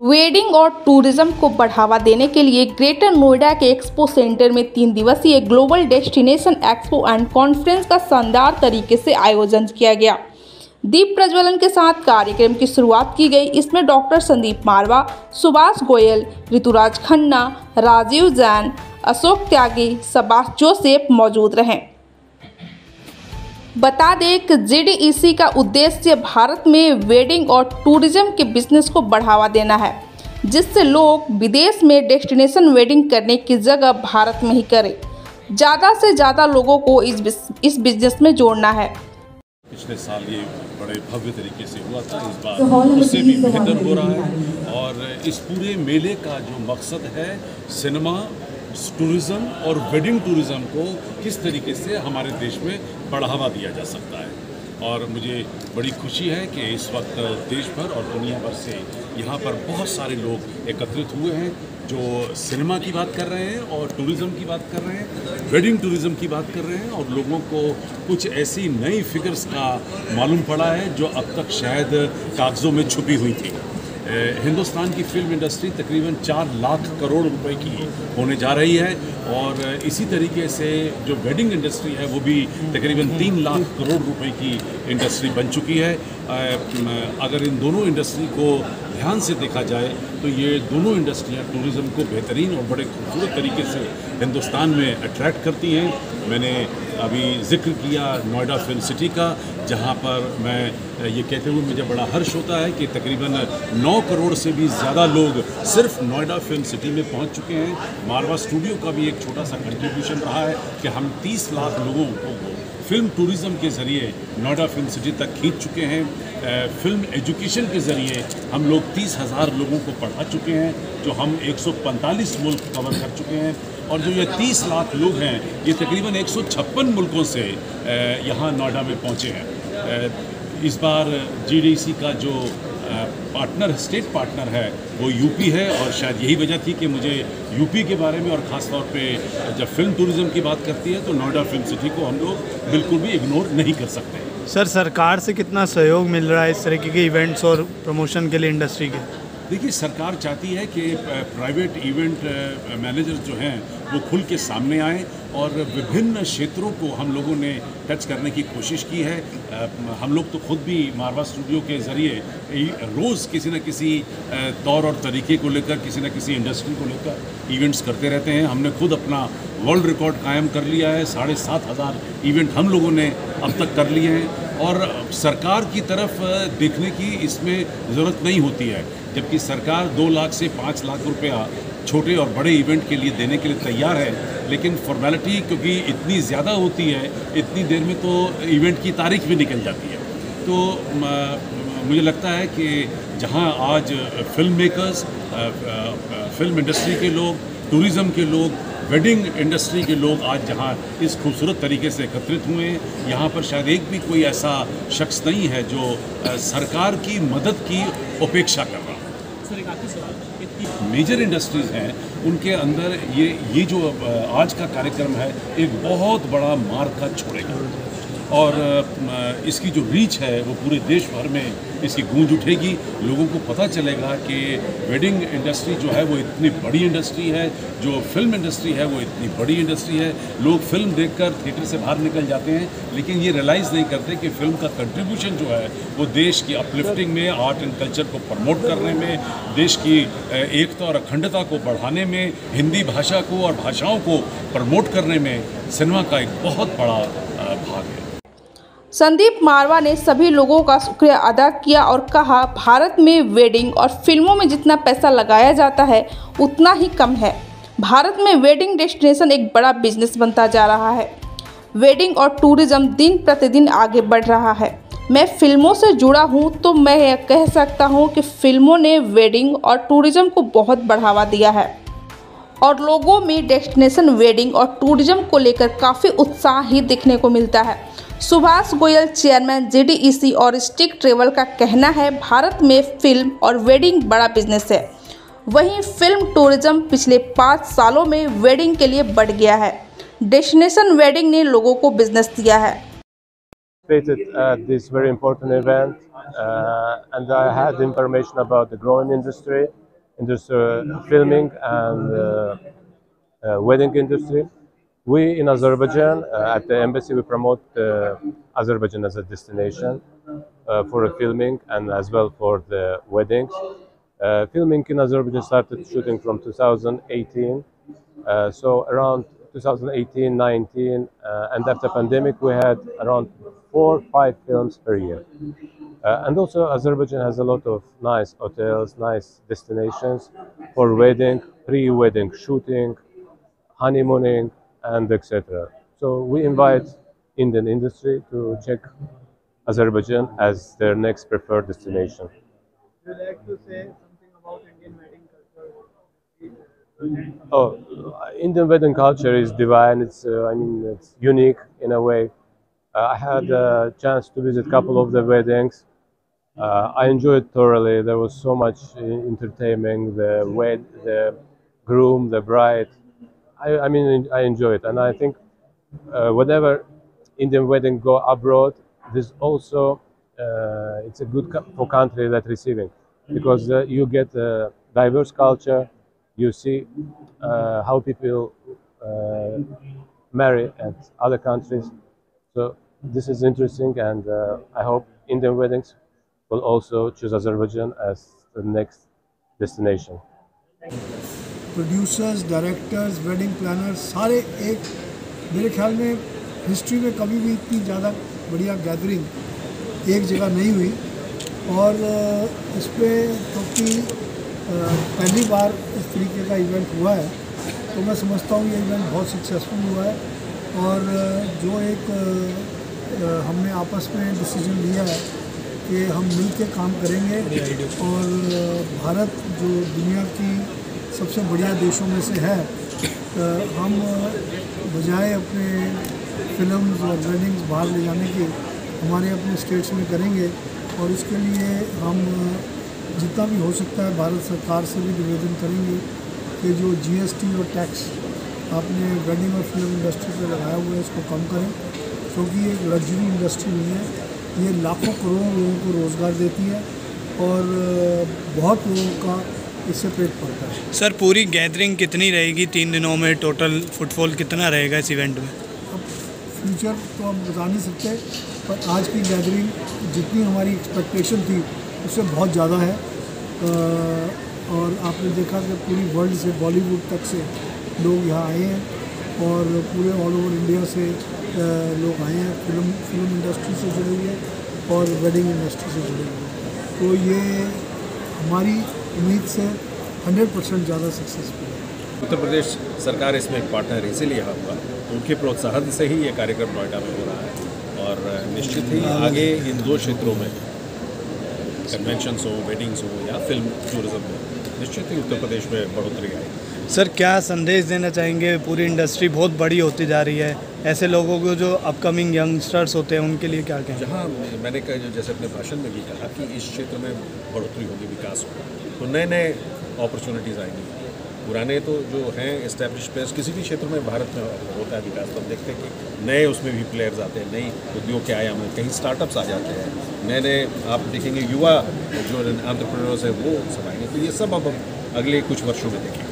Wedding और tourism को बढ़ावा देने के लिए ग्रेटर नोएडा के एक्सपो सेंटर में 3 दिवसीय global destination expo and conference का शानदार तरीके से आयोजन किया गया। दीप प्रज्वलन के साथ कार्यक्रम की शुरुआत की गई। इसमें डॉक्टर संदीप मारवा, सुभाष गोयल, ऋतुराज खन्ना, राजीव जैन, अशोक त्यागी, सुभाष जोसेफ मौजूद रहे। बता दें कि जीडीईसी का उद्देश्य भारत में वेडिंग और टूरिज्म के बिजनेस को बढ़ावा देना है, जिससे लोग विदेश में डेस्टिनेशन वेडिंग करने की जगह भारत में ही करें। ज़्यादा से ज़्यादा लोगों को इस बिजनेस में जोड़ना है। पिछले साल ये बड़े भव्य तरीके से हुआ था, इस बार उससे भी बेहतर हो रहा है। और इस पूरे मेले का जो मकसद है, सिनेमा, टूरिज़्म और वेडिंग टूरिज़्म को किस तरीके से हमारे देश में बढ़ावा दिया जा सकता है। और मुझे बड़ी खुशी है कि इस वक्त देश भर और दुनिया भर से यहाँ पर बहुत सारे लोग एकत्रित हुए हैं, जो सिनेमा की बात कर रहे हैं और टूरिज़्म की बात कर रहे हैं, वेडिंग टूरिज़्म की बात कर रहे हैं। और लोगों को कुछ ऐसी नई फिगर्स का मालूम पड़ा है जो अब तक शायद कागज़ों में छुपी हुई थी। हिंदुस्तान की फिल्म इंडस्ट्री तकरीबन 4 लाख करोड़ रुपए की होने जा रही है, और इसी तरीके से जो वेडिंग इंडस्ट्री है वो भी तकरीबन 3 लाख करोड़ रुपए की इंडस्ट्री बन चुकी है। अगर इन दोनों इंडस्ट्री को ध्यान से देखा जाए तो ये दोनों इंडस्ट्रियाँ टूरिज़्म को बेहतरीन और बड़े खूबसूरत तरीके से हिंदुस्तान में अट्रैक्ट करती हैं। मैंने अभी जिक्र किया नोएडा फिल्म सिटी का, जहाँ पर मैं ये कहते हुए मुझे बड़ा हर्ष होता है कि तकरीबन 9 करोड़ से भी ज़्यादा लोग सिर्फ नोएडा फिल्म सिटी में पहुँच चुके हैं। मारवा स्टूडियो का भी एक छोटा सा कंट्रीब्यूशन रहा है कि हम 30 लाख लोगों को फिल्म टूरिज़्म के ज़रिए नोएडा फिल्म सिटी तक खींच चुके हैं। फिल्म एजुकेशन के ज़रिए हम लोग 30,000 लोगों को पढ़ा चुके हैं, जो हम 145 मुल्क कवर कर चुके हैं। और जो ये 30 लाख लोग हैं, ये तकरीबन 156 मुल्कों से यहाँ नोएडा में पहुँचे हैं। इस बार जीडीसी का जो स्टेट पार्टनर है वो यूपी है, और शायद यही वजह थी कि मुझे यूपी के बारे में, और ख़ास तौर पे जब फिल्म टूरिज़्म की बात करती है तो नोएडा फिल्म सिटी को हम लोग बिल्कुल भी इग्नोर नहीं कर सकते। सर, सरकार से कितना सहयोग मिल रहा है इस तरीके के इवेंट्स और प्रमोशन के लिए इंडस्ट्री के? देखिए, सरकार चाहती है कि प्राइवेट इवेंट मैनेजर जो हैं वो खुल के सामने आएँ, और विभिन्न क्षेत्रों को हम लोगों ने टच करने की कोशिश की है। हम लोग तो खुद भी मारवा स्टूडियो के ज़रिए रोज़ किसी न किसी तौर और तरीके को लेकर, किसी न किसी इंडस्ट्री को लेकर इवेंट्स करते रहते हैं। हमने खुद अपना वर्ल्ड रिकॉर्ड कायम कर लिया है। 7,500 इवेंट हम लोगों ने अब तक कर लिए हैं, और सरकार की तरफ देखने की इसमें ज़रूरत नहीं होती है, जबकि सरकार 2 लाख से 5 लाख रुपया छोटे और बड़े इवेंट के लिए देने के लिए तैयार है। लेकिन फॉर्मेलिटी क्योंकि इतनी ज़्यादा होती है, इतनी देर में तो इवेंट की तारीख भी निकल जाती है। तो मुझे लगता है कि जहां आज फिल्म मेकर्स, फिल्म इंडस्ट्री के लोग, टूरिज़्म के लोग, वेडिंग इंडस्ट्री के लोग आज जहां इस खूबसूरत तरीके से एकत्रित हुए हैं, यहाँ पर शायद एक भी कोई ऐसा शख्स नहीं है जो सरकार की मदद की उपेक्षा कर रहा है। सर, एक आखिरी सवाल, मेजर इंडस्ट्रीज़ हैं, उनके अंदर ये जो आज का कार्यक्रम है एक बहुत बड़ा मार्का छोड़ेगा, और इसकी जो रीच है वो पूरे देश भर में इसकी गूंज उठेगी। लोगों को पता चलेगा कि वेडिंग इंडस्ट्री जो है वो इतनी बड़ी इंडस्ट्री है, जो फिल्म इंडस्ट्री है वो इतनी बड़ी इंडस्ट्री है। लोग फिल्म देखकर थिएटर से बाहर निकल जाते हैं, लेकिन ये रियलाइज़ नहीं करते कि फिल्म का कंट्रीब्यूशन जो है वो देश की अपलिफ्टिंग में, आर्ट एंड कल्चर को प्रमोट करने में, देश की एकता और अखंडता को बढ़ाने में, हिंदी भाषा को और भाषाओं को प्रमोट करने में सिनेमा का एक बहुत बड़ा भाग है। संदीप मारवा ने सभी लोगों का शुक्रिया अदा किया और कहा, भारत में वेडिंग और फिल्मों में जितना पैसा लगाया जाता है उतना ही कम है। भारत में वेडिंग डेस्टिनेशन एक बड़ा बिजनेस बनता जा रहा है। वेडिंग और टूरिज़्म दिन प्रतिदिन आगे बढ़ रहा है। मैं फिल्मों से जुड़ा हूं तो मैं यह कह सकता हूं कि फिल्मों ने वेडिंग और टूरिज़्म को बहुत बढ़ावा दिया है, और लोगों में डेस्टिनेशन वेडिंग और टूरिज़्म को लेकर काफ़ी उत्साह ही देखने को मिलता है। सुभाष गोयल, चेयरमैन जीडीईसी और स्टिक ट्रेवल का कहना है, भारत में फिल्म और वेडिंग बड़ा बिजनेस है। वहीं फिल्म टूरिज्म पिछले 5 सालों में वेडिंग के लिए बढ़ गया है। डेस्टिनेशन वेडिंग ने लोगों को बिजनेस दिया है। participated at this very important event, and I had information about the growing industry, filming and wedding industry. We in Azerbaijan, at the embassy, we promote Azerbaijan as a destination for filming and as well for the weddings. Filming in Azerbaijan started shooting from 2018, so around 2018-19, and after pandemic we had around 4 or 5 films per year. And also Azerbaijan has a lot of nice hotels, nice destinations for wedding, pre-wedding shooting, honeymooning, and etc. So we invite Indian industry to check Azerbaijan as their next preferred destination. Would you like to say something about Indian wedding culture? Oh, Indian wedding culture is divine. It's, I mean, it's unique in a way. I had a chance to visit a couple of the weddings. I enjoyed thoroughly. There was so much entertainment. The groom, the bride. I mean, I enjoy it, and I think whenever Indian wedding go abroad, there's also it's a good for country that receiving, because you get a diverse culture. You see how people marry at other countries. So this is interesting, and I hope Indian weddings will also choose Azerbaijan as the next destination. Producers, directors, wedding planners सारे एक, मेरे ख्याल में history में कभी भी इतनी ज़्यादा बढ़िया गैदरिंग एक जगह नहीं हुई। और इस पर क्योंकि पहली बार इस तरीके का इवेंट हुआ है, तो मैं समझता हूँ ये इवेंट बहुत सक्सेसफुल हुआ है। और जो एक हमने आपस में डिसीजन लिया है कि हम मिल के काम करेंगे, और भारत जो दुनिया की सबसे बढ़िया देशों में से है, हम बजाय अपने फिल्म्स और वेडिंग्स बाहर ले जाने की हमारे अपने स्टेट्स में करेंगे। और इसके लिए हम जितना भी हो सकता है भारत सरकार से भी निवेदन करेंगे कि जो GST और टैक्स आपने वेडिंग और फिल्म इंडस्ट्री पर लगाया हुआ है इसको कम करें, क्योंकि ये एक लग्जरी इंडस्ट्री नहीं है। ये लाखों करोड़ों लोगों को रोज़गार देती है और बहुत लोगों का इससे पेट पड़ता है। सर, पूरी गैदरिंग कितनी रहेगी 3 दिनों में? टोटल फुटफॉल कितना रहेगा इस इवेंट में? अब फ्यूचर तो हम बता नहीं सकते, पर आज की गैदरिंग जितनी हमारी एक्सपेक्टेशन थी उससे बहुत ज़्यादा है। और आपने देखा कि पूरी वर्ल्ड से, बॉलीवुड तक से लोग यहाँ आए हैं, और पूरे ऑल ओवर इंडिया से लोग आए हैं। फिल्म इंडस्ट्री से जुड़े हुए और वेडिंग इंडस्ट्री से जुड़े हुए। तो ये हमारी उम्मीद से 100% ज़्यादा सक्सेसफुल है। उत्तर प्रदेश सरकार इसमें एक पार्टनर इसीलिए हुआ, उनके प्रोत्साहन से ही ये कार्यक्रम नोएडा में हो रहा है। और निश्चित ही आगे इन 2 क्षेत्रों में, कन्वेंशंस हो, वेडिंग्स हो या फिल्म टूरिज्म में, निश्चित ही उत्तर प्रदेश में बढ़ोतरी आएगी। सर, क्या संदेश देना चाहेंगे? पूरी इंडस्ट्री बहुत बड़ी होती जा रही है, ऐसे लोगों को जो अपकमिंग यंगस्टर्स होते हैं उनके लिए क्या कहें? जहाँ मैंने जैसे अपने भाषण में भी कहा कि इस क्षेत्र में बढ़ोतरी होगी, विकास होगा, तो नए नए अपॉर्चुनिटीज़ आएंगी। पुराने तो जो हैं एस्टैब्लिश प्लेयर्स, किसी भी क्षेत्र में भारत में होता है विकास, तो हम देखते हैं कि नए उसमें भी प्लेयर्स आते हैं, नई उद्योग के आयाम में कहीं स्टार्टअप्स आ जाते हैं, नए आप देखेंगे युवा जो एंटरप्रेन्योर्स है वो सब आएंगे। तो ये सब अब अगले कुछ वर्षों में देखेंगे।